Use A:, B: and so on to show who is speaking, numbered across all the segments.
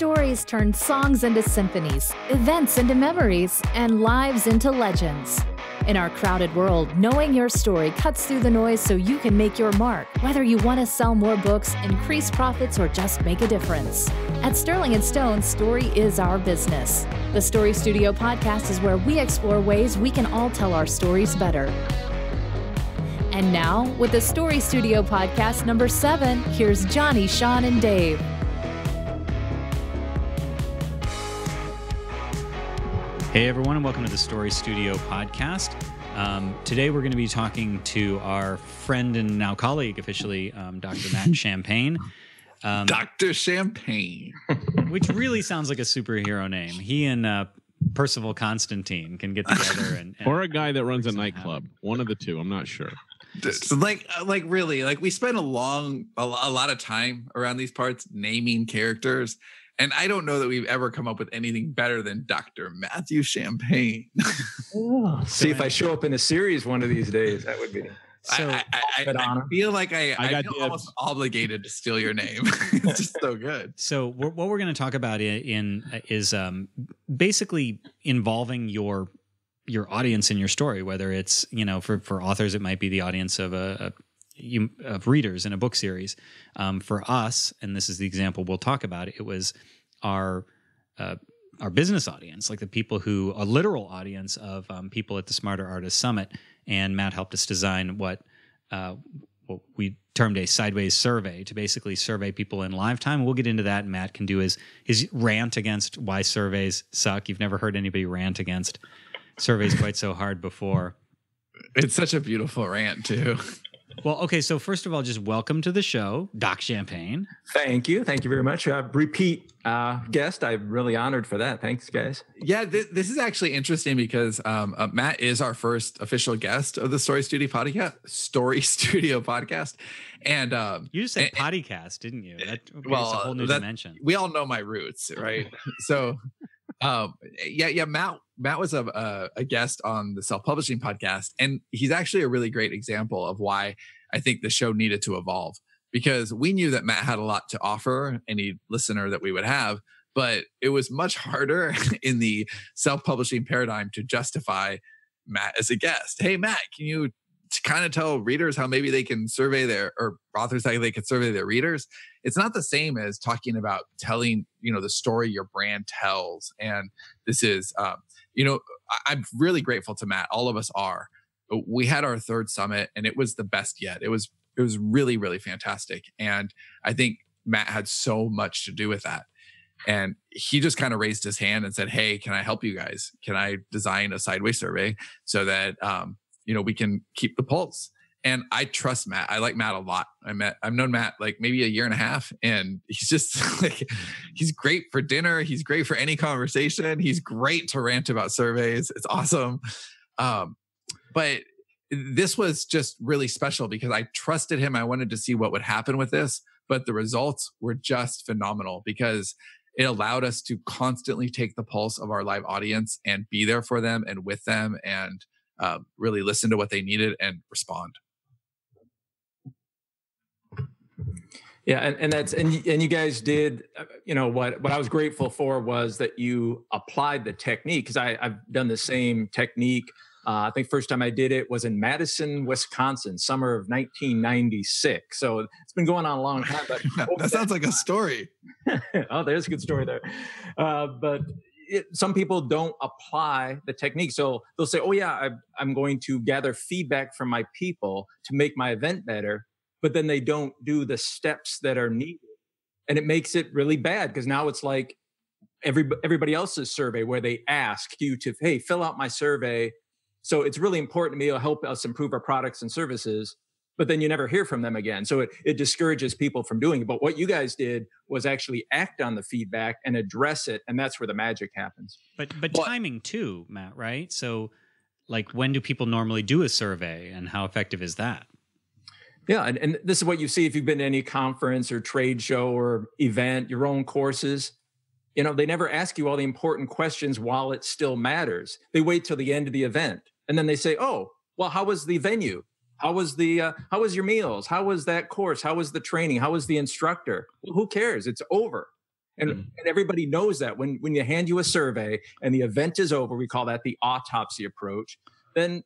A: stories turn songs into symphonies, events into memories, and lives into legends. In our crowded world, knowing your story cuts through the noise so you can make your mark, whether you want to sell more books, increase profits, or just make a difference. At Sterling & Stone, story is our business. The Story Studio podcast is where we explore ways we can all tell our stories better. And now, with the Story Studio podcast number 7, here's Johnny, Sean, and Dave.
B: Hey everyone, and welcome to the Story Studio podcast. Today we're going to be talking to our friend and now colleague, officially, Dr. Matt Champagne.
C: Dr. Champagne.
B: Which really sounds like a superhero name. He and Percival Constantine can get together. and
D: or a guy that runs a nightclub. One of the two, I'm not sure.
C: Really, we spend a lot of time around these parts naming characters. And I don't know that we've ever come up with anything better than Dr. Matthew Champagne.
E: See if I show up in a series one of these days. That would be.
C: So I feel like I feel almost obligated to steal your name. It's just so good.
B: So what we're going to talk about is basically involving your audience in your story. Whether it's for authors, it might be the audience of of readers in a book series. For us, and this is the example we'll talk about, it was our business audience, like the people who, a literal audience of people at the Smarter Artist Summit. And Matt helped us design what we termed a sideways survey to basically survey people in live time. We'll get into that. And Matt can do his rant against why surveys suck. You've never heard anybody rant against surveys quite so hard before.
C: It's such a beautiful rant too.
B: Well, okay, so first of all, just welcome to the show, Doc Champagne.
E: Thank you very much. Repeat guest. I'm really honored for that. Thanks, guys.
C: Yeah, this is actually interesting because Matt is our first official guest of the Story Studio podcast. And
B: you just said podcast, didn't you? It's a whole new dimension.
C: We all know my roots, right? So, Matt was a guest on the Self-Publishing podcast, and he's actually a really great example of why I think the show needed to evolve, because we knew that Matt had a lot to offer any listener that we would have, but it was much harder in the self-publishing paradigm to justify Matt as a guest. Hey, Matt, can you kind of tell readers how maybe they can survey or authors how they can survey their readers? It's not the same as talking about telling, the story your brand tells. And this is, I'm really grateful to Matt. All of us are. We had our third summit and it was the best yet. It was really, really fantastic. And I think Matt had so much to do with that. And he just kind of raised his hand and said, hey, can I help you guys? Can I design a sideways survey so that, we can keep the pulse? And I trust Matt. I like Matt a lot. I've known Matt like maybe a year and a half, and he's just he's great for dinner. He's great for any conversation. He's great to rant about surveys. It's awesome. But this was just really special because I trusted him. I wanted to see what would happen with this, but the results were just phenomenal because it allowed us to constantly take the pulse of our live audience and be there for them and with them and really listen to what they needed and respond.
E: Yeah, and you guys did, what I was grateful for was that you applied the technique, because I've done the same technique. I think first time I did it was in Madison, Wisconsin, summer of 1996. So it's been going on a long time. But
C: that sounds like a story.
E: Oh, there's a good story there. But some people don't apply the technique. So they'll say, oh yeah, I'm going to gather feedback from my people to make my event better. But then they don't do the steps that are needed. And it makes it really bad because now it's like everybody else's survey where they ask you to, hey, fill out my survey. So it's really important to me. It'll help us improve our products and services. But then you never hear from them again. So it discourages people from doing it. But what you guys did was actually act on the feedback and address it. And that's where the magic happens.
B: But timing too, Matt, right? So like when do people normally do a survey and how effective is that?
E: Yeah, and this is what you see if you've been to any conference or trade show or event, your own courses. They never ask you all the important questions while it still matters. They wait till the end of the event. And then they say, oh, well, how was the venue? How was your meals? How was that course? How was the training? How was the instructor? Well, who cares? It's over. And everybody knows that when you hand you a survey and the event is over, we call that the autopsy approach, then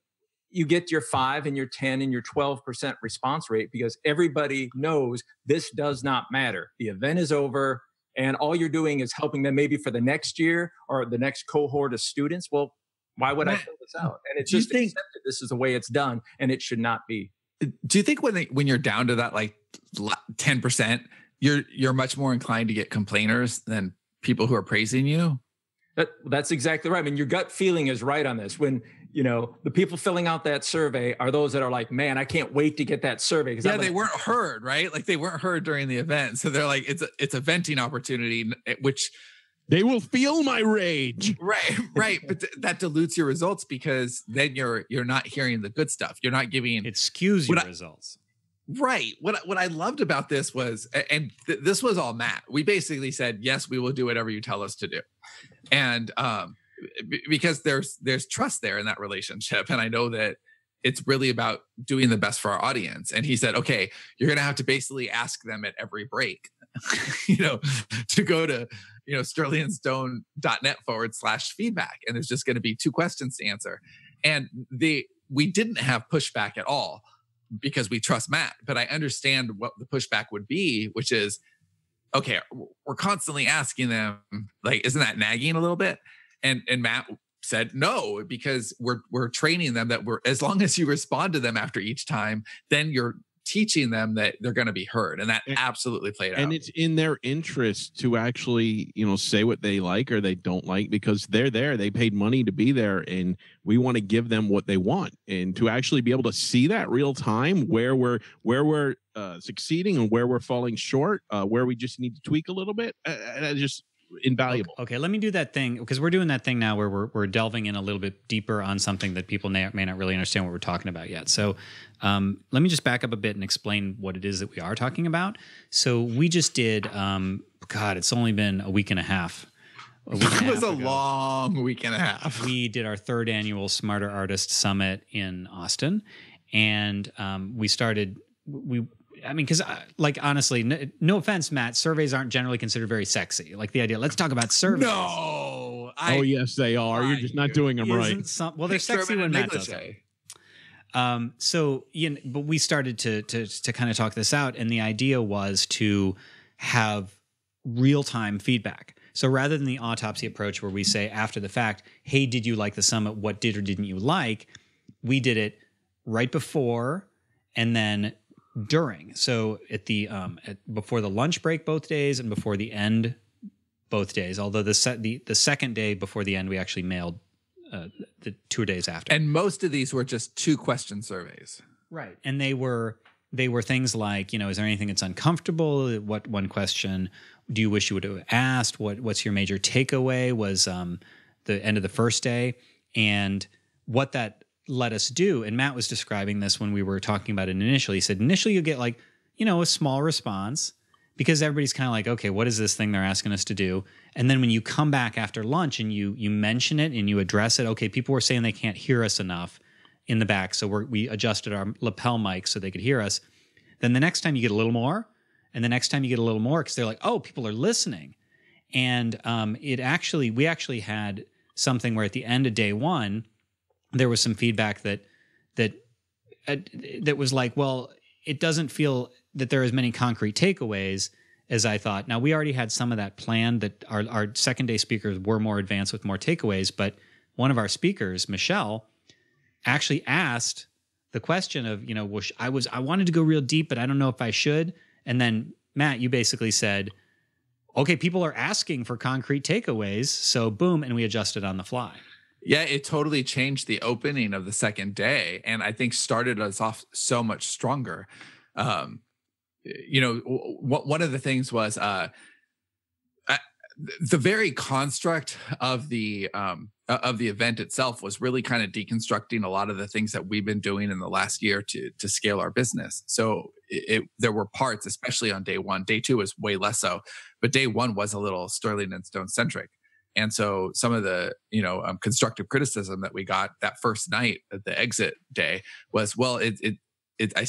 E: you get your 5 and your 10 and your 12% response rate because everybody knows this does not matter. The event is over and all you're doing is helping them maybe for the next year or the next cohort of students. Well, why would I fill this out? And it's just accepted this is the way it's done and it should not be.
C: Do you think when you're down to that like 10%, you're much more inclined to get complainers than people who are praising you?
E: That's exactly right. I mean, your gut feeling is right on this. When, the people filling out that survey are those that are like, man, I can't wait to get that survey.
C: Yeah, they weren't heard, right? Like they weren't heard during the event. So they're like, it's a venting opportunity, which
D: they will feel my rage.
C: Right. But that dilutes your results because then you're not hearing the good stuff. You're not giving.
B: It skews your results.
C: Right. What I loved about this was, and this was all Matt. We basically said, yes, we will do whatever you tell us to do. And because there's trust there in that relationship. And I know that it's really about doing the best for our audience. And he said, okay, you're going to have to basically ask them at every break, to go to, sterlingandstone.net/feedback. And there's just going to be 2 questions to answer. And we didn't have pushback at all because we trust Matt, but I understand what the pushback would be, which is, okay, we're constantly asking them, like, isn't that nagging a little bit? And Matt said no, because we're training them that as long as you respond to them after each time, then you're teaching them that they're going to be heard. And that absolutely played out.
D: And it's in their interest to actually, say what they like or they don't like, because they're there. They paid money to be there, and we want to give them what they want. And to actually be able to see that real time, where we're succeeding and where we're falling short, where we just need to tweak a little bit, just invaluable.
B: Okay, let me do that thing, because we're doing that thing now where we're delving in a little bit deeper on something that people may not really understand what we're talking about yet. So let me just back up a bit and explain what it is that we are talking about. So we just did, it's only been a week and a half.
C: It was a long week and a half.
B: We did our 3rd annual Smarter Artist Summit in Austin, and we started. Because, honestly, no offense, Matt, surveys aren't generally considered very sexy. Like the idea, let's talk about surveys.
C: No.
D: Yes, they are. You're just not doing them right.
B: They're sexy when Matt does it. But we started to kind of talk this out, and the idea was to have real-time feedback. So rather than the autopsy approach where we say after the fact, hey, did you like the summit? What did or didn't you like? We did it right before and then during. So at the before the lunch break both days and before the end both days. Although the second day before the end we actually mailed the 2 days after.
C: And most of these were just 2-question surveys.
B: Right. And they were things like, is there anything that's uncomfortable? What one question do you wish you would have asked? What's your major takeaway? Was the end of the first day, and what that let us do. And Matt was describing this when we were talking about it initially. He said, initially you get a small response because everybody's kind of like, okay, what is this thing they're asking us to do? And then when you come back after lunch and you mention it and you address it, okay, people were saying they can't hear us enough in the back. So we adjusted our lapel mics so they could hear us. Then the next time you get a little more, and the next time you get a little more, because they're like, oh, people are listening. And we actually had something where at the end of day 1, there was some feedback that was like, well, it doesn't feel that there are as many concrete takeaways as I thought. Now, we already had some of that planned, that our second day speakers were more advanced with more takeaways, but one of our speakers, Michelle, actually asked the question of, I wanted to go real deep, but I don't know if I should. And then Matt, you basically said, okay, people are asking for concrete takeaways. So boom. And we adjusted on the fly.
C: Yeah, it totally changed the opening of the second day, and I think started us off so much stronger. One of the things was the very construct of the event itself was really kind of deconstructing a lot of the things that we've been doing in the last year to scale our business. So there were parts, especially on day 1. Day 2 was way less so, but day 1 was a little Sterling and Stone centric. And so some of the, constructive criticism that we got that first night at the exit day was, well, I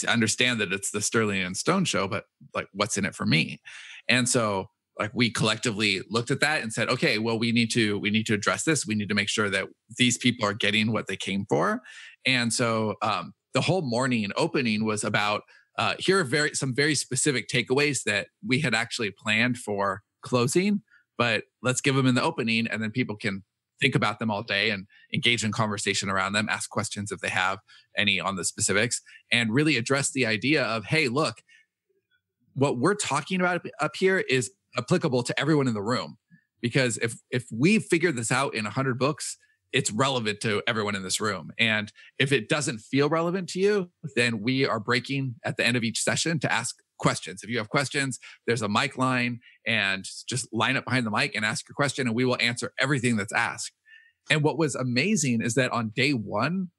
C: understand that it's the Sterling and Stone show, but like, what's in it for me? And so like we collectively looked at that and said, okay, well, we need to address this. We need to make sure that these people are getting what they came for. And so the whole morning opening was about here are some very specific takeaways that we had actually planned for closing, but let's give them in the opening, and then people can think about them all day and engage in conversation around them, ask questions if they have any on the specifics, and really address the idea of, hey, look, what we're talking about up here is applicable to everyone in the room. Because if we figure this out in 100 books, it's relevant to everyone in this room. And if it doesn't feel relevant to you, then we are breaking at the end of each session to ask questions. If you have questions, there's a mic line, and just line up behind the mic and ask your question, and we will answer everything that's asked. And what was amazing is that on day one,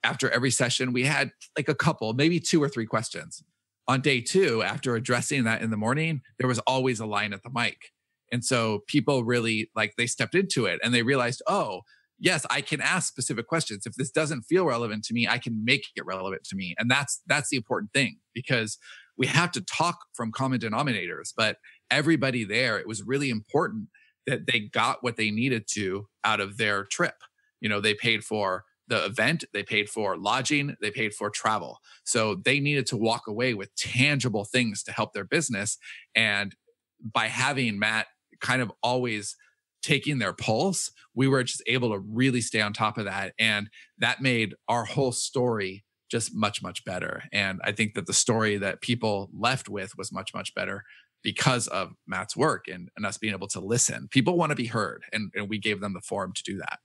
C: after every session, we had like a couple, maybe 2 or 3 questions. On day 2, after addressing that in the morning, there was always a line at the mic. And so people really, like, they stepped into it and they realized, oh, yes, I can ask specific questions. If this doesn't feel relevant to me, I can make it relevant to me. And that's the important thing, because we have to talk from common denominators, but everybody there, it was really important that they got what they needed to out of their trip. You know, they paid for the event, they paid for lodging, they paid for travel. So they needed to walk away with tangible things to help their business. And by having Matt kind of always taking their pulse, we were just able to really stay on top of that. And that made our whole story just much, much better. And I think that the story that people left with was much, much better because of Matt's work and us being able to listen. People want to be heard, and we gave them the forum to do that.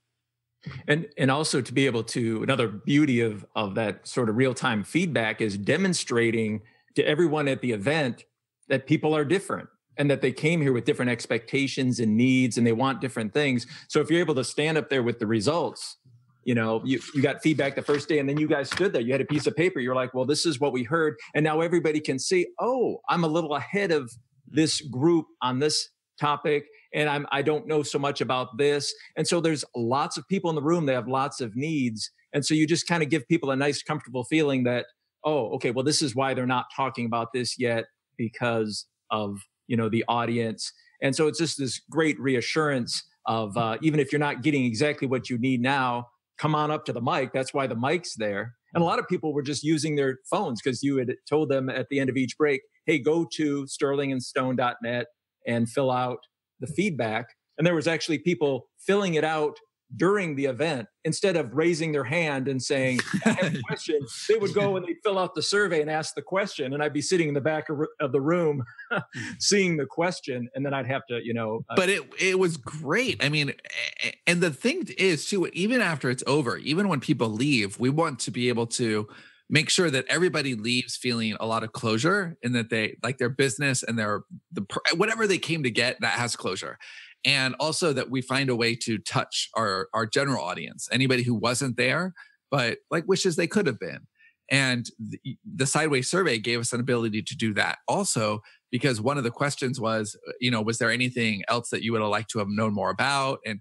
E: And also to be able to, another beauty of that sort of real-time feedback is demonstrating to everyone at the event that people are different and that they came here with different expectations and needs, and they want different things. So if you're able to stand up there with the results, you know, you got feedback the first day, and then you guys stood there, you had a piece of paper, you're like, well, this is what we heard. And now everybody can see, oh, I'm a little ahead of this group on this topic, and I don't know so much about this. And so there's lots of people in the room, they have lots of needs. And so you just kind of give people a nice, comfortable feeling that, oh, okay, well, this is why they're not talking about this yet, because of, you know, the audience. And so it's just this great reassurance of even if you're not getting exactly what you need now, come on up to the mic. That's why the mic's there. And a lot of people were just using their phones because you had told them at the end of each break, hey, go to sterlingandstone.net and fill out the feedback. And there was actually people filling it out during the event. Instead of raising their hand and saying, I have a question, they would go and they'd fill out the survey and ask the question. And I'd be sitting in the back of the room seeing the question. And then I'd have to, you know.
C: But it was great. I mean, and the thing is too, even after it's over, even when people leave, we want to be able to make sure that everybody leaves feeling a lot of closure, and that they like their business and whatever they came to get, that has closure. And also that we find a way to touch our general audience, anybody who wasn't there, but like wishes they could have been. And the Sideways survey gave us an ability to do that also, because one of the questions was, you know, was there anything else that you would have liked to have known more about? And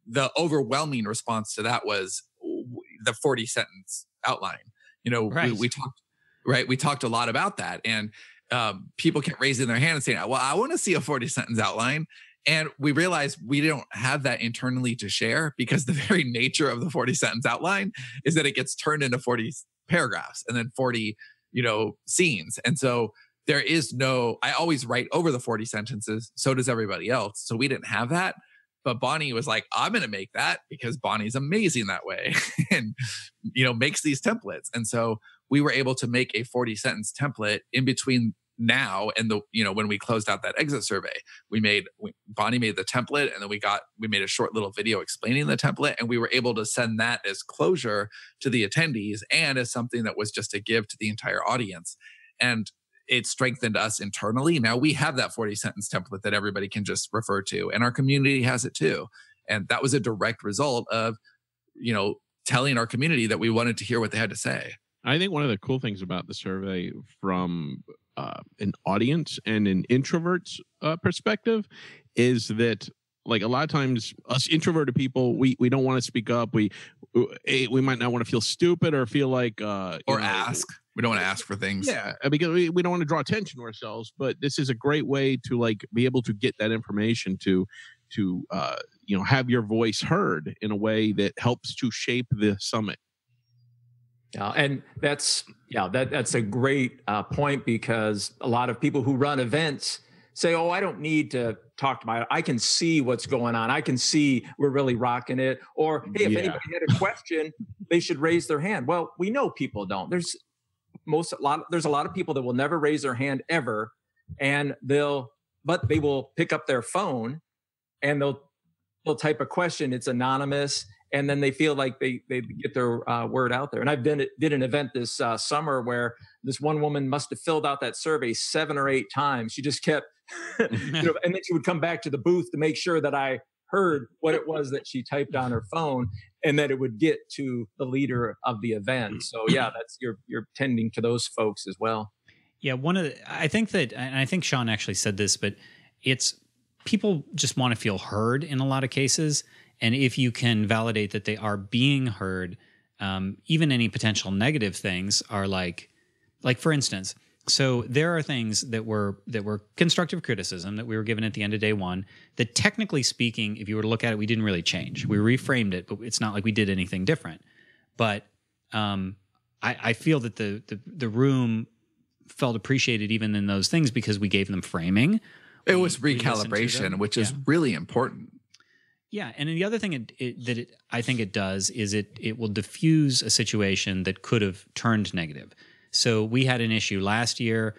C: the overwhelming response to that was the 40 sentence outline. You know,
B: right.
C: we talked a lot about that, and people kept raising their hand and saying, well, I want to see a 40 sentence outline. And we realized we don't have that internally to share, because the very nature of the 40 sentence outline is that it gets turned into 40 paragraphs and then 40, you know, scenes. And so there is I always write over the 40 sentences. So does everybody else. So we didn't have that. But Bonnie was like, I'm going to make that, because Bonnie's amazing that way and, you know, makes these templates. And so we were able to make a 40 sentence template in between now and when we closed out that exit survey. Bonnie made the template, and then we made a short little video explaining the template, and we were able to send that as closure to the attendees and as something that was just a give to the entire audience. And it strengthened us internally. Now we have that 40 sentence template that everybody can just refer to, and our community has it too. And that was a direct result of, you know, telling our community that we wanted to hear what they had to say.
D: I think one of the cool things about the survey from an audience and an introvert's perspective is that, like, a lot of times us introverted people, we don't want to speak up. we might not want to feel stupid or feel like
C: ask. We don't want to ask for things.
D: Yeah, because we don't want to draw attention to ourselves. But this is a great way to like be able to get that information to have your voice heard in a way that helps to shape the summit.
E: Yeah, and that's a great point, because a lot of people who run events say, "Oh, I don't need to talk to I can see what's going on. I can see we're really rocking it." Or, "Hey, if anybody had a question, they should raise their hand." Well, we know people don't. There's a lot of people that will never raise their hand ever, and they will pick up their phone and they'll type a question. It's anonymous. And then they feel like they get their word out there. And I did an event this summer where this one woman must have filled out that survey 7 or 8 times. She just kept, and then she would come back to the booth to make sure that I heard what it was that she typed on her phone, and that it would get to the leader of the event. So yeah, that's you're tending to those folks as well.
B: Yeah, I think Sean actually said this, but it's people just want to feel heard in a lot of cases. And if you can validate that they are being heard, even any potential negative things are like for instance, so there are things that were constructive criticism that we were given at the end of day one that, technically speaking, if you were to look at it, we didn't really change. We reframed it, but it's not like we did anything different. But I feel that the room felt appreciated even in those things because we gave them framing.
C: It was recalibration, which is really important.
B: Yeah, and the other thing I think it does is it will diffuse a situation that could have turned negative. So we had an issue last year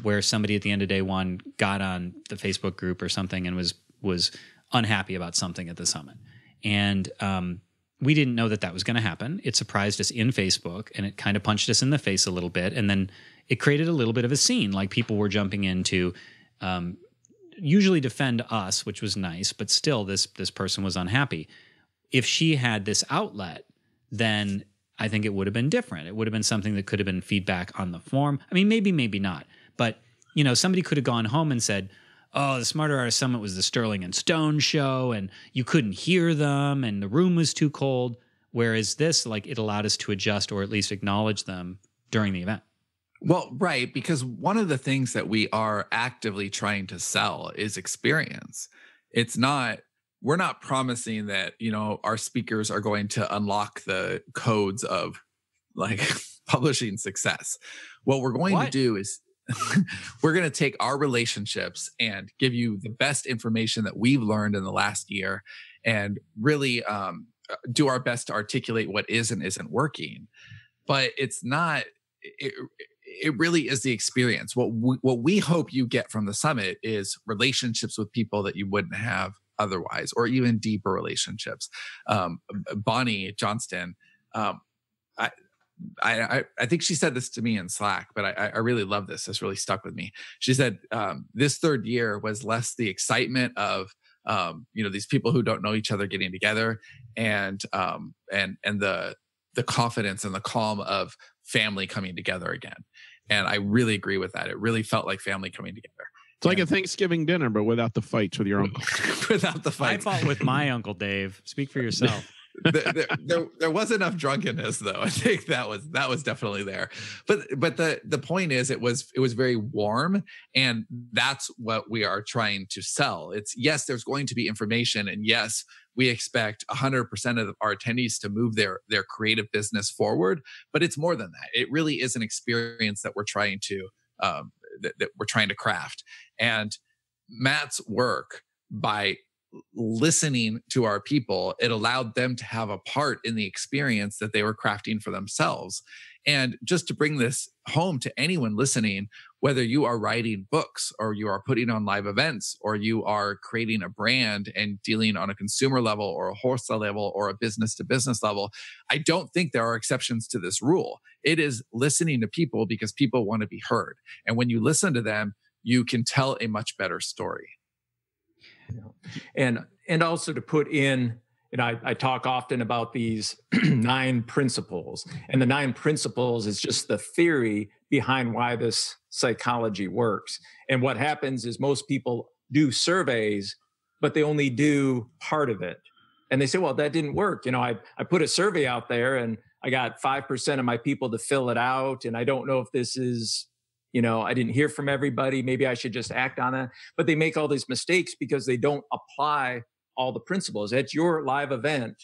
B: where somebody at the end of day one got on the Facebook group or something and was unhappy about something at the summit. And we didn't know that was going to happen. It surprised us in Facebook, and it kind of punched us in the face a little bit. And then it created a little bit of a scene, like people were jumping into usually defend us, which was nice, but still this person was unhappy. If she had this outlet, then I think it would have been different. It would have been something that could have been feedback on the forum. I mean, maybe not. But, somebody could have gone home and said, "Oh, the Smarter Artist Summit was the Sterling and Stone show, and you couldn't hear them, and the room was too cold." Whereas this, it allowed us to adjust or at least acknowledge them during the event.
C: Well, right, because one of the things that we are actively trying to sell is experience. We're not promising that, our speakers are going to unlock the codes of publishing success. What we're going to do is we're going to take our relationships and give you the best information that we've learned in the last year, and really do our best to articulate what is and isn't working. But it's not... It really is the experience. What we hope you get from the summit is relationships with people that you wouldn't have otherwise, or even deeper relationships. Bonnie Johnston, I think she said this to me in Slack, but I really love this. This really stuck with me. She said this third year was less the excitement of these people who don't know each other getting together, and the confidence and the calm of family coming together again. And I really agree with that. It really felt like family coming together.
D: It's like a Thanksgiving dinner, but without the fights with your uncle.
C: Without the fights.
B: I fought with my Uncle Dave. Speak for yourself.
C: there was enough drunkenness, though. I think that was definitely there. But the point is, it was very warm, and that's what we are trying to sell. It's, yes, there's going to be information, and yes, we expect 100% of our attendees to move their creative business forward. But it's more than that. It really is an experience that we're trying to craft. And Matt's work, by listening to our people, it allowed them to have a part in the experience that they were crafting for themselves. And just to bring this home to anyone listening, whether you are writing books, or you are putting on live events, or you are creating a brand and dealing on a consumer level, or a wholesale level, or a business to business level, I don't think there are exceptions to this rule. It is listening to people because people want to be heard. And when you listen to them, you can tell a much better story.
E: And also to put in, I talk often about these 9 principles, and the 9 principles is just the theory behind why this psychology works. And what happens is most people do surveys, but they only do part of it. And they say, well, that didn't work. I put a survey out there and I got 5% of my people to fill it out. And I don't know if this is, I didn't hear from everybody. Maybe I should just act on it. But they make all these mistakes because they don't apply all the principles. At your live event,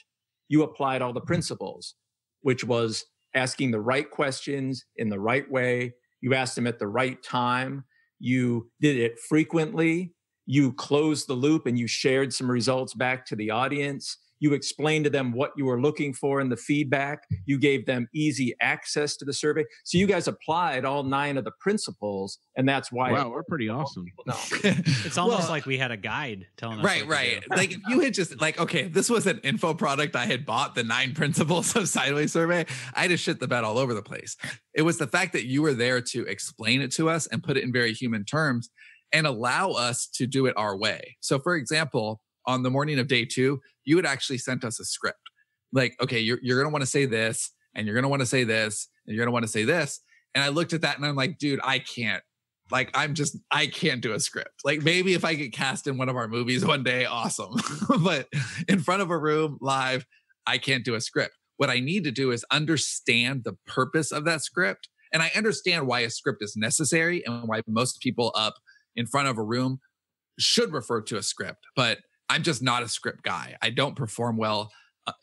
E: you applied all the principles, which was asking the right questions in the right way. You asked them at the right time. You did it frequently. You closed the loop and you shared some results back to the audience. You explained to them what you were looking for in the feedback. You gave them easy access to the survey. So you guys applied all 9 of the principles, and that's why.
D: Wow, we're pretty awesome.
B: It's almost like we had a guide telling us.
C: Right. Like if you had just like, okay, this was an info product I had bought, the 9 principles of Sideways Survey, I'd have shit the bed all over the place. It was the fact that you were there to explain it to us and put it in very human terms and allow us to do it our way. So for example, on the morning of day 2, you had actually sent us a script. Like, okay, you're going to want to say this, and you're going to want to say this, and you're going to want to say this. And I looked at that and I'm like, dude, I can't do a script. Like maybe if I get cast in one of our movies one day, awesome. But in front of a room live, I can't do a script. What I need to do is understand the purpose of that script. And I understand why a script is necessary and why most people up in front of a room should refer to a script, but I'm just not a script guy. I don't perform well.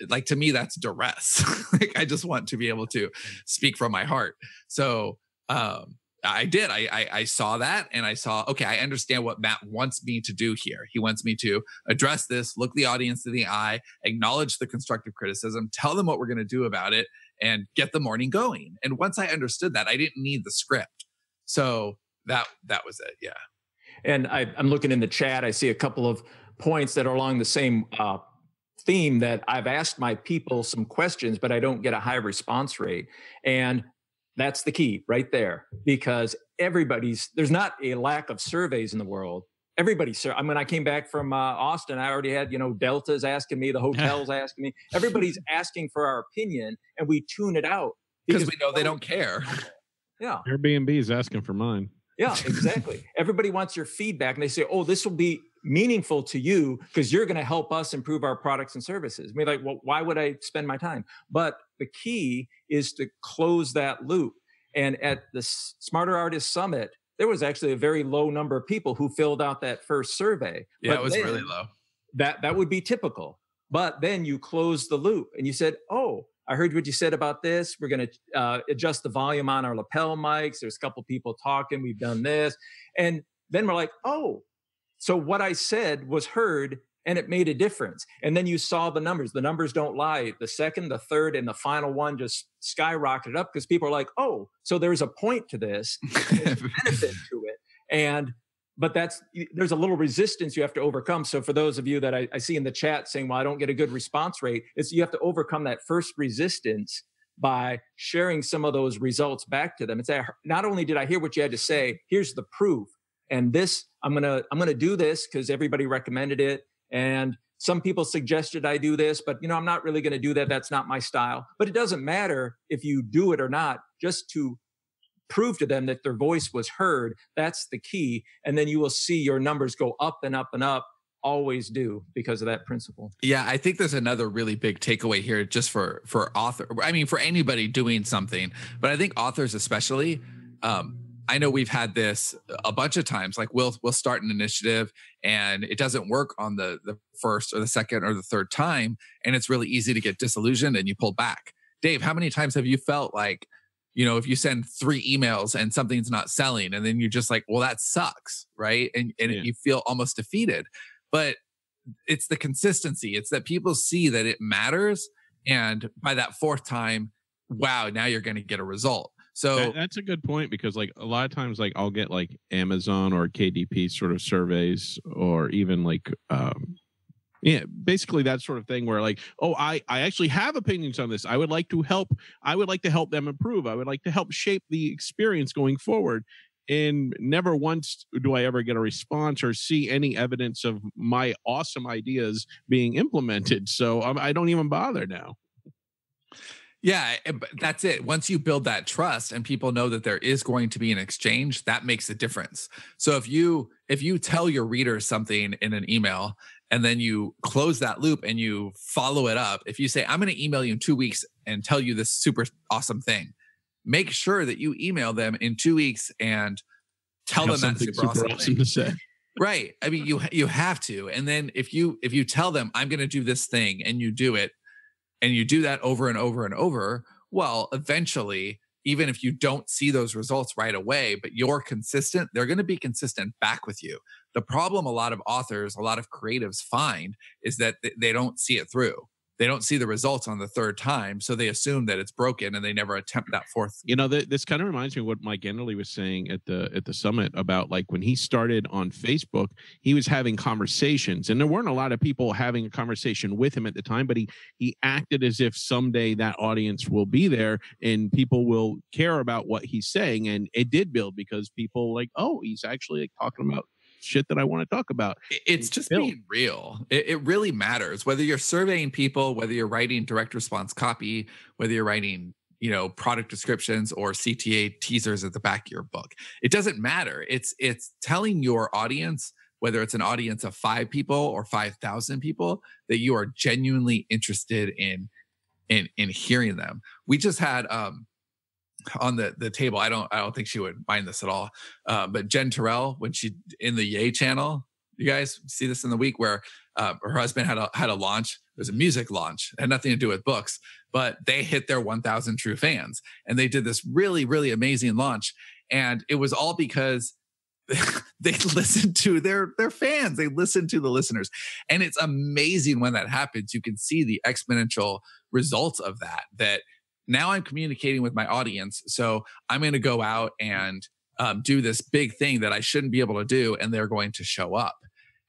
C: Like to me, that's duress. Like I just want to be able to speak from my heart. So I did. I saw that and I saw, okay, I understand what Matt wants me to do here. He wants me to address this, look the audience in the eye, acknowledge the constructive criticism, tell them what we're going to do about it, and get the morning going. And once I understood that, I didn't need the script. So that was it. Yeah.
E: And I'm looking in the chat. I see a couple of points that are along the same theme, that I've asked my people some questions, but I don't get a high response rate. And that's the key right there, because there's not a lack of surveys in the world. When I came back from Austin, I already had, Delta's asking me, the hotel's asking me, everybody's asking for our opinion, and we tune it out.
C: Because we know they don't care.
E: Yeah.
D: Airbnb is asking for mine.
E: Yeah, exactly. Everybody wants your feedback, and they say, oh, this will be meaningful to you because you're going to help us improve our products and services. I mean, like, well, why would I spend my time? But the key is to close that loop. And at the Smarter Artist Summit, there was actually a very low number of people who filled out that first survey.
C: Yeah,
E: but
C: it was really low.
E: That would be typical. But then you close the loop and you said, oh, I heard what you said about this. We're going to adjust the volume on our lapel mics. There's a couple people talking. We've done this. And then we're like, oh, so what I said was heard and it made a difference. And then you saw the numbers. The numbers don't lie. The second, the third, and the final one just skyrocketed up because people are like, oh, so there's a point to this. There's a benefit to it. But there's a little resistance you have to overcome. So for those of you that I see in the chat saying, well, I don't get a good response rate, you have to overcome that first resistance by sharing some of those results back to them and say, not only did I hear what you had to say, here's the proof. And this, I'm gonna do this because everybody recommended it. And some people suggested I do this, but I'm not really going to do that. That's not my style. But it doesn't matter if you do it or not, just to prove to them that their voice was heard. That's the key. And then you will see your numbers go up and up and up. Always do, because of that principle.
C: Yeah, I think there's another really big takeaway here just for author. I mean, for anybody doing something, but I think authors especially. I know we've had this a bunch of times. Like we'll start an initiative and it doesn't work on the first or the second or the third time, and it's really easy to get disillusioned and you pull back. Dave, how many times have you felt like, if you send 3 emails and something's not selling, and then you're just like, well, that sucks, right? And you feel almost defeated. But it's the consistency. It's that people see that it matters, and by that 4th time, wow, now you're going to get a result. So
D: that's a good point, because like a lot of times, like I'll get like Amazon or KDP sort of surveys, or even like, basically that sort of thing where like, oh, I actually have opinions on this. I would like to help them improve. I would like to help shape the experience going forward. And never once do I ever get a response or see any evidence of my awesome ideas being implemented. So I don't even bother now.
C: Yeah, that's it. Once you build that trust and people know that there is going to be an exchange, that makes a difference. So if you tell your readers something in an email and then you close that loop and you follow it up. If you say, I'm going to email you in 2 weeks and tell you this super awesome thing, make sure that you email them in 2 weeks and tell them that super awesome
D: to say.
C: Right. I mean, you have to. And then if you tell them, I'm going to do this thing, and you do it, and you do that over and over and over, well, eventually, even if you don't see those results right away, but you're consistent, they're going to be consistent back with you. The problem a lot of authors, a lot of creatives find is that they don't see it through. They don't see the results on the third time, so they assume that it's broken and they never attempt that fourth.
D: You know, this kind of reminds me of what Mike Enderle was saying at the summit about, like, when he started on Facebook, he was having conversations, and there weren't a lot of people having a conversation with him at the time, but he acted as if someday that audience will be there and people will care about what he's saying, and it did build because people like, oh, he's actually like talking about shit that I want to talk about.
C: It's just being real. It really matters whether you're surveying people, whether you're writing direct response copy, whether you're writing, product descriptions or CTA teasers at the back of your book. It doesn't matter. It's telling your audience, whether it's an audience of 5 people or 5,000 people, that you are genuinely interested in hearing them. We just had on the table, I don't think she would mind this at all. But Jen Terrell, when she in the Yay channel, you guys see this in the week where her husband had a launch. It was a music launch. It had nothing to do with books, but they hit their 1,000 true fans, and they did this really, really amazing launch. And it was all because they listened to their fans. They listened to the listeners, and it's amazing when that happens. You can see the exponential results of that. That now I'm communicating with my audience. So I'm going to go out and do this big thing that I shouldn't be able to do, and they're going to show up.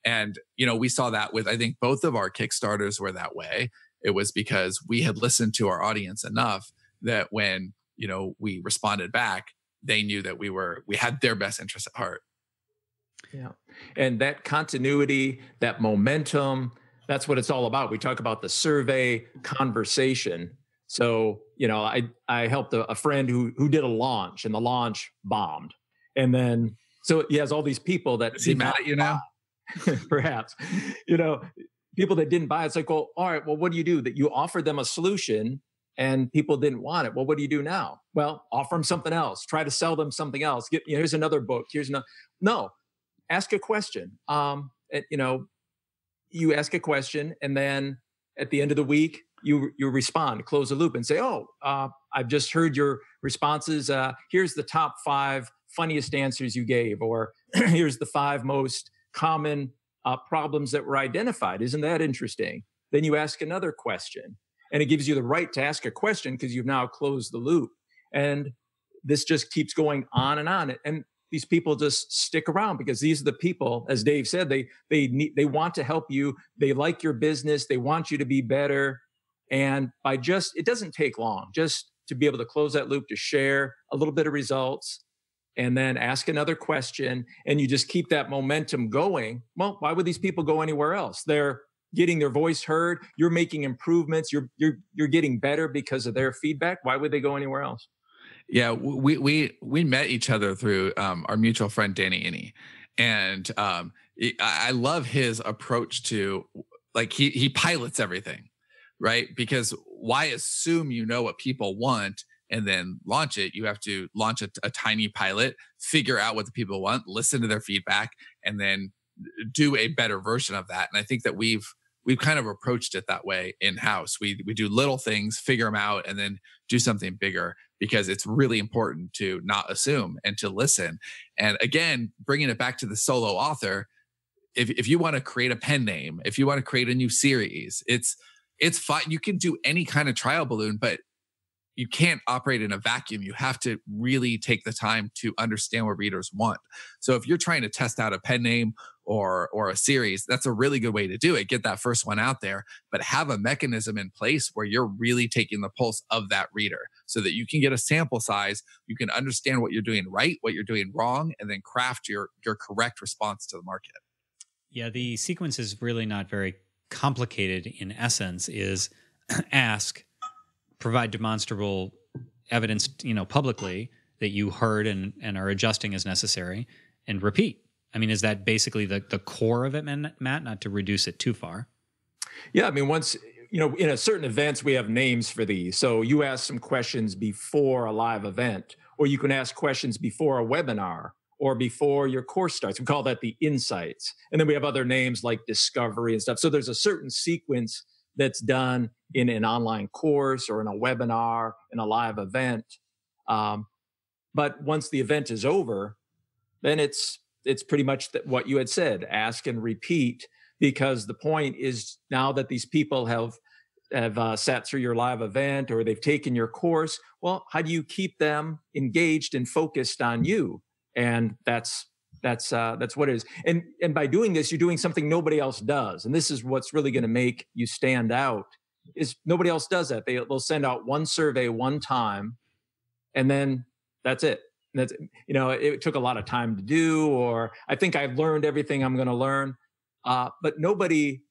C: And, we saw that with, I think both of our Kickstarters were that way. It was because we had listened to our audience enough that when, we responded back, they knew that we had their best interest at heart.
E: Yeah. And that continuity, that momentum, that's what it's all about. We talk about the survey conversation. So, I helped a friend who did a launch, and the launch bombed. And then, so he has all these people that...
C: Is he mad at you now?
E: Perhaps, people that didn't buy it. It's like, well, all right, well, what do you do? That you offered them a solution and people didn't want it. Well, what do you do now? Well, offer them something else. Try to sell them something else. Here's another book. No, ask a question. You ask a question, and then at the end of the week, you respond, close the loop, and say, I've just heard your responses. Here's the top 5 funniest answers you gave, or here's the 5 most common problems that were identified. Isn't that interesting? Then you ask another question, and it gives you the right to ask a question because you've now closed the loop. And this just keeps going on and on. And these people just stick around because these are the people, as Dave said, they want to help you. They like your business. They want you to be better. And it doesn't take long just to be able to close that loop, to share a little bit of results, and then ask another question, and you just keep that momentum going. Well, why would these people go anywhere else? They're getting their voice heard. You're making improvements. You're getting better because of their feedback. Why would they go anywhere else?
C: Yeah, we met each other through our mutual friend Danny Inney, and I love his approach to, like, he pilots everything, right? Because why assume you know what people want and then launch it? You have to launch a tiny pilot, figure out what the people want, listen to their feedback, and then do a better version of that. And I think that we've kind of approached it that way in-house. We do little things, figure them out, and then do something bigger, because it's really important to not assume and to listen. And again, bringing it back to the solo author, if you want to create a pen name, if you want to create a new series, it's fine. You can do any kind of trial balloon, but you can't operate in a vacuum. You have to really take the time to understand what readers want. So if you're trying to test out a pen name or a series, that's a really good way to do it. Get that first one out there, but have a mechanism in place where you're really taking the pulse of that reader so that you can get a sample size. You can understand what you're doing right, what you're doing wrong, and then craft your correct response to the market.
B: Yeah, the sequence is really not very complicated. In essence, is ask, provide demonstrable evidence, publicly, that you heard and are adjusting as necessary, and repeat. I mean, is that basically the core of it, Matt, not to reduce it too far?
E: Yeah, I mean, once, in a certain events, we have names for these. So you ask some questions before a live event, or you can ask questions before a webinar or before your course starts. We call that the insights. And then we have other names like discovery and stuff. So there's a certain sequence that's done in an online course or in a webinar, in a live event. But once the event is over, then it's pretty much what you had said, ask and repeat, because the point is now that these people have sat through your live event or they've taken your course, well, how do you keep them engaged and focused on you? And that's what it is. And by doing this, you're doing something nobody else does. And this is what's really going to make you stand out, is nobody else does that. They'll send out one survey one time, and then that's it. That's, it took a lot of time to do, or I think I've learned everything I'm going to learn. But nobody,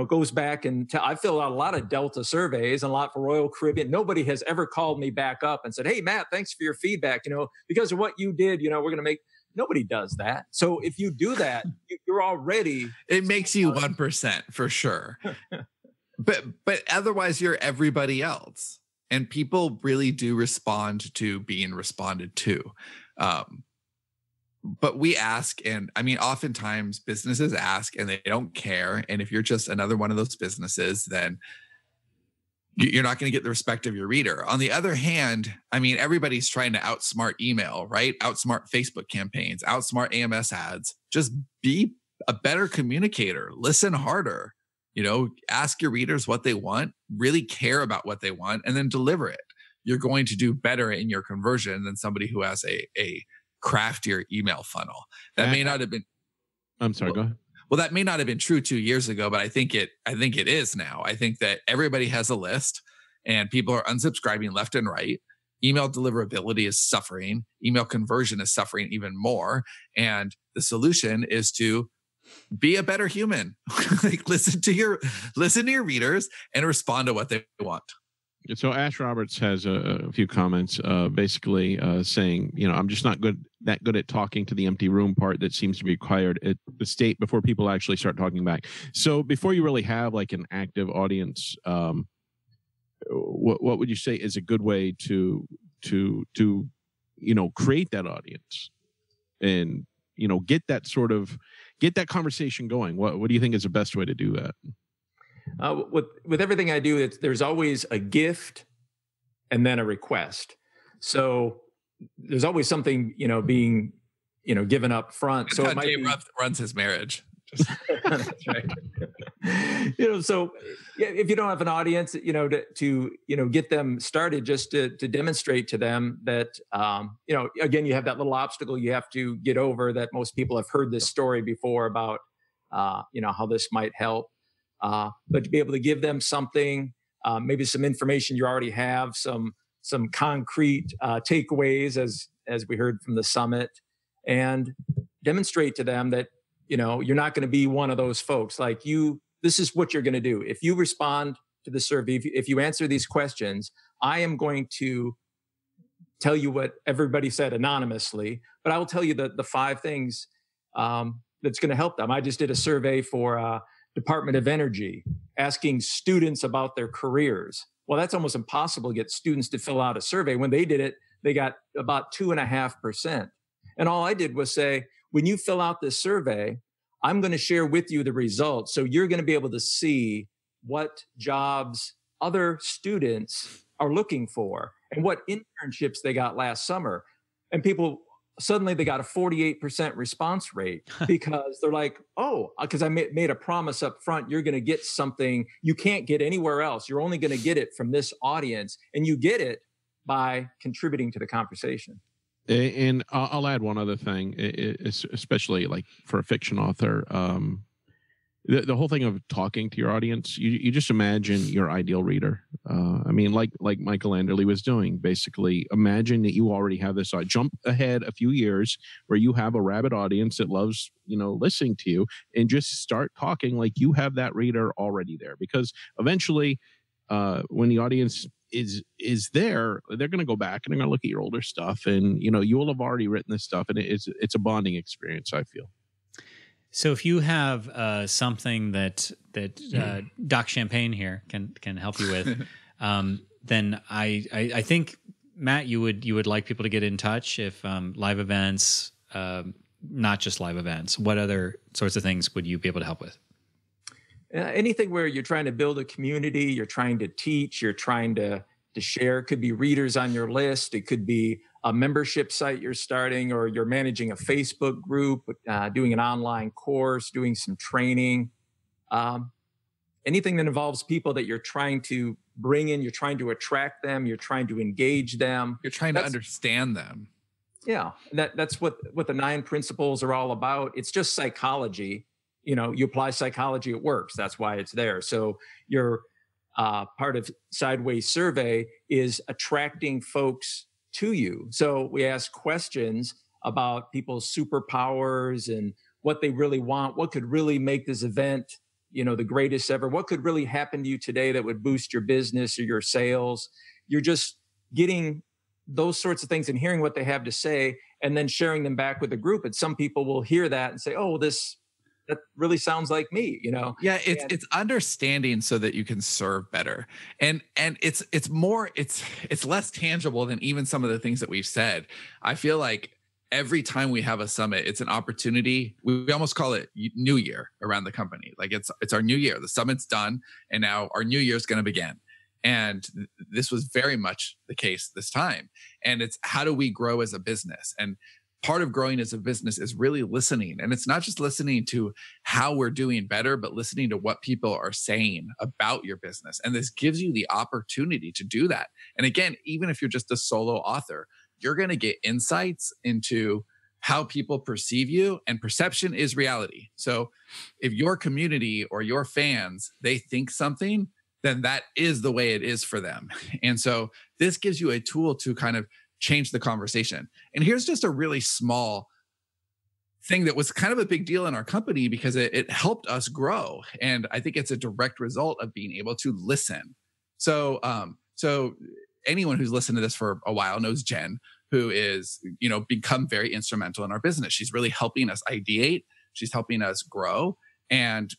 E: goes back and I fill out a lot of Delta surveys and a lot for Royal Caribbean. Nobody has ever called me back up and said, "Hey, Matt, thanks for your feedback. Because of what you did, we're going to make." Nobody does that. So if you do that, you're already.
C: It makes you 1% for sure. but otherwise, you're everybody else. And people really do respond to being responded to. But we ask, and I mean, oftentimes businesses ask and they don't care. And if you're just another one of those businesses, then you're not going to get the respect of your reader. On the other hand, I mean, everybody's trying to outsmart email, right? Outsmart Facebook campaigns, outsmart AMS ads. Just be a better communicator. Listen harder. Ask your readers what they want, really care about what they want, and then deliver it. You're going to do better in your conversion than somebody who has a craftier email funnel. That may not have been.
D: I'm sorry, go ahead.
C: Well, that may not have been true 2 years ago, but I think it is now. I think that everybody has a list and people are unsubscribing left and right. Email deliverability is suffering. Email conversion is suffering even more. And the solution is to be a better human. Like listen to your readers and respond to what they want.
D: So Ash Roberts has a few comments, basically saying, I'm just not that good at talking to the empty room part that seems to be required at the state before people actually start talking back. So before you really have like an active audience, what would you say is a good way to create that audience and get that conversation going? What do you think is the best way to do that?
E: With everything I do, there's always a gift and then a request. So there's always something, being, given up front.
C: That's
E: so
C: how
E: it might
C: Dave
E: be,
C: runs his marriage.
E: That's right. So if you don't have an audience, to get them started, just to demonstrate to them that, again, you have that little obstacle you have to get over, that most people have heard this story before about, how this might help. But to be able to give them something, maybe some information you already have, some concrete takeaways, as we heard from the summit, and demonstrate to them that you're not going to be one of those folks. Like this is what you're going to do. If you respond to the survey, if you answer these questions, I am going to tell you what everybody said anonymously, but I will tell you the 5 things that's going to help them. I just did a survey for Department of Energy, asking students about their careers. Well, that's almost impossible to get students to fill out a survey. When they did it, they got about 2.5%. And all I did was say, when you fill out this survey, I'm going to share with you the results. So you're going to be able to see what jobs other students are looking for and what internships they got last summer. And people, suddenly they got a 48% response rate because they're like, oh, because I made a promise up front, you're going to get something you can't get anywhere else. You're only going to get it from this audience, and you get it by contributing to the conversation.
D: And I'll add one other thing, especially like for a fiction author. The whole thing of talking to your audience, you just imagine your ideal reader. I mean, like Michael Anderle was doing, basically imagine that you already have this, jump ahead a few years where you have a rabid audience that loves, listening to you, and just start talking like you have that reader already there. Because eventually when the audience is there, they're going to go back and they're going to look at your older stuff, and, you will have already written this stuff, and it's a bonding experience, I feel.
B: So if you have something that Doc Champagne here can help you with, then I think, Matt, you would like people to get in touch if live events, not just live events. What other sorts of things would you be able to help with?
E: Anything where you're trying to build a community, you're trying to teach, you're trying to share. It could be readers on your list. It could be a membership site you're starting, or you're managing a Facebook group, doing an online course, doing some training. Anything that involves people that you're trying to bring in, you're trying to attract them, you're trying to engage them.
C: You're trying to understand them.
E: Yeah, that's what the 9 principles are all about. It's just psychology. You apply psychology, it works. That's why it's there. So your part of Sideways Survey is attracting folks to you. So we ask questions about people's superpowers and what they really want, what could really make this event, the greatest ever, what could really happen to you today that would boost your business or your sales. You're just getting those sorts of things and hearing what they have to say and then sharing them back with the group. And some people will hear that and say, oh, that really sounds like me,
C: Yeah, it's understanding so that you can serve better. And it's less tangible than even some of the things that we've said. I feel like every time we have a summit, it's an opportunity. We almost call it New Year around the company. Like it's our new year. The summit's done, and now our new year is going to begin. And this was very much the case this time. And it's, how do we grow as a business? And part of growing as a business is really listening. And it's not just listening to how we're doing better, but listening to what people are saying about your business. And this gives you the opportunity to do that. And again, even if you're just a solo author, you're going to get insights into how people perceive you, and perception is reality. So if your community or your fans, they think something, then that is the way it is for them. And so this gives you a tool to kind of change the conversation. And here's just a really small thing that was kind of a big deal in our company because it helped us grow. And I think it's a direct result of being able to listen. So anyone who's listened to this for a while knows Jen, who is, become very instrumental in our business. She's really helping us ideate. She's helping us grow. And,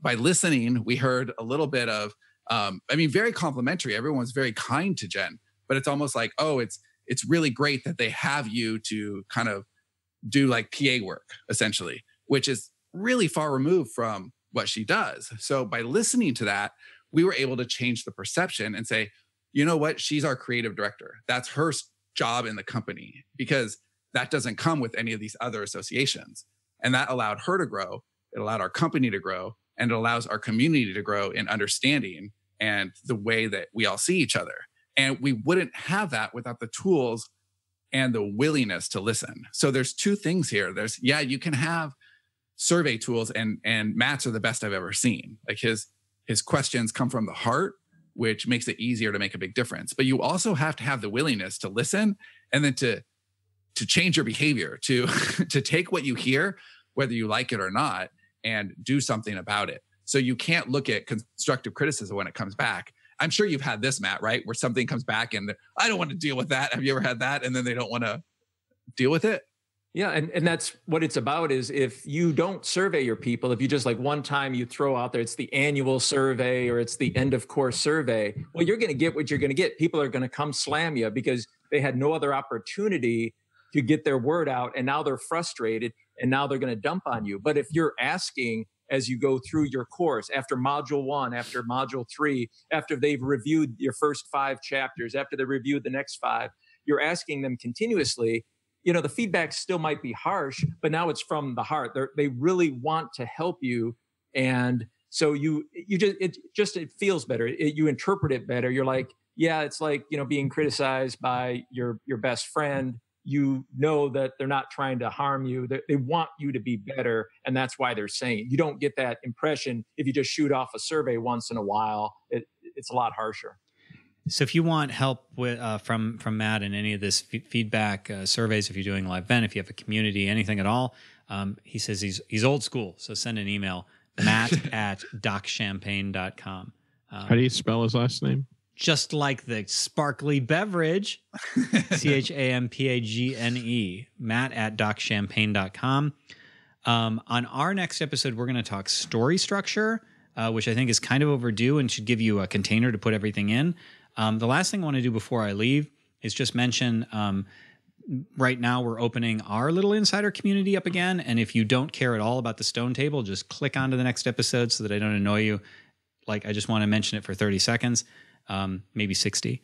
C: by listening, we heard a little bit of, very complimentary. Everyone's very kind to Jen, but it's almost like, oh, it's really great that they have you to kind of do like PA work, essentially, which is really far removed from what she does. So by listening to that, we were able to change the perception and say, you know what? She's our creative director. That's her job in the company, because that doesn't come with any of these other associations. And that allowed her to grow. It allowed our company to grow, and it allows our community to grow in understanding and the way that we all see each other. And we wouldn't have that without the tools and the willingness to listen. So there's two things here. You can have survey tools, and Matt's are the best I've ever seen. Like his questions come from the heart, which makes it easier to make a big difference. But you also have to have the willingness to listen, and then to change your behavior, to take what you hear, whether you like it or not, and do something about it. So you can't look at constructive criticism when it comes back. I'm sure you've had this, Matt, right? Where something comes back and I don't want to deal with that. Have you ever had that? And then they don't want to deal with it?
E: Yeah. And that's what it's about, is if you don't survey your people, if you just like one time you throw out there, it's the annual survey or it's the end of course survey, well, you're going to get what you're going to get. People are going to come slam you because they had no other opportunity to get their word out. And now they're frustrated and now they're going to dump on you. But if you're asking as you go through your course, after module 1, after module 3, after they've reviewed your first 5 chapters, after they reviewed the next 5, you're asking them continuously, the feedback still might be harsh, but now it's from the heart. They really want to help you. And so it feels better. You interpret it better. You're like, yeah, it's like, being criticized by your best friend. You know that they're not trying to harm you. They want you to be better. And that's why they're saying it. You don't get that impression if you just shoot off a survey once in a while. It's a lot harsher.
B: So if you want help with from Matt in any of this feedback surveys, if you're doing a live event, if you have a community, anything at all, he says he's old school. So send an email, matt@docchampagne.com.
D: How do you spell his last name?
B: Just like the sparkly beverage, CHAMPAGNE, matt@docchampagne.com. On our next episode, we're going to talk story structure, which I think is kind of overdue and should give you a container to put everything in. The last thing I want to do before I leave is just mention right now we're opening our little insider community up again. And if you don't care at all about the Stone Table, just click on to the next episode so that I don't annoy you. Like, I just want to mention it for 30 seconds, maybe 60.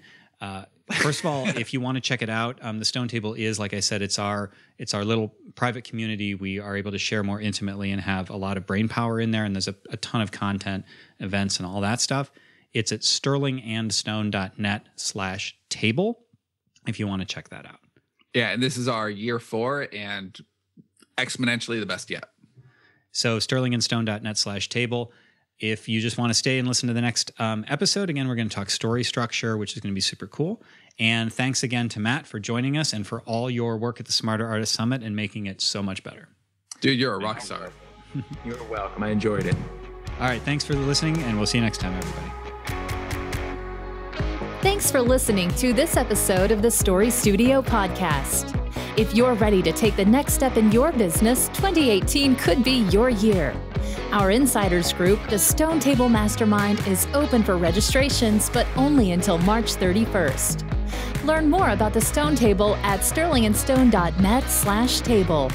B: First of all, if you want to check it out, the Stone Table is, like I said, it's our little private community. We are able to share more intimately and have a lot of brain power in there. And there's a ton of content, events, and all that stuff. It's at sterlingandstone.net/table if you want to check that out.
C: Yeah, and this is our year 4 and exponentially the best yet.
B: So sterlingandstone.net/table. If you just want to stay and listen to the next episode, again, we're going to talk story structure, which is going to be super cool. And thanks again to Matt for joining us and for all your work at the Smarter Artist Summit and making it so much better.
C: Dude, you're a rock star.
E: You're welcome. I enjoyed it.
B: All right, thanks for listening, and we'll see you next time, everybody.
A: Thanks for listening to this episode of the Story Studio podcast. If you're ready to take the next step in your business, 2018 could be your year. Our insiders group, the Stone Table Mastermind, is open for registrations, but only until March 31st. Learn more about the Stone Table at sterlingandstone.net/table.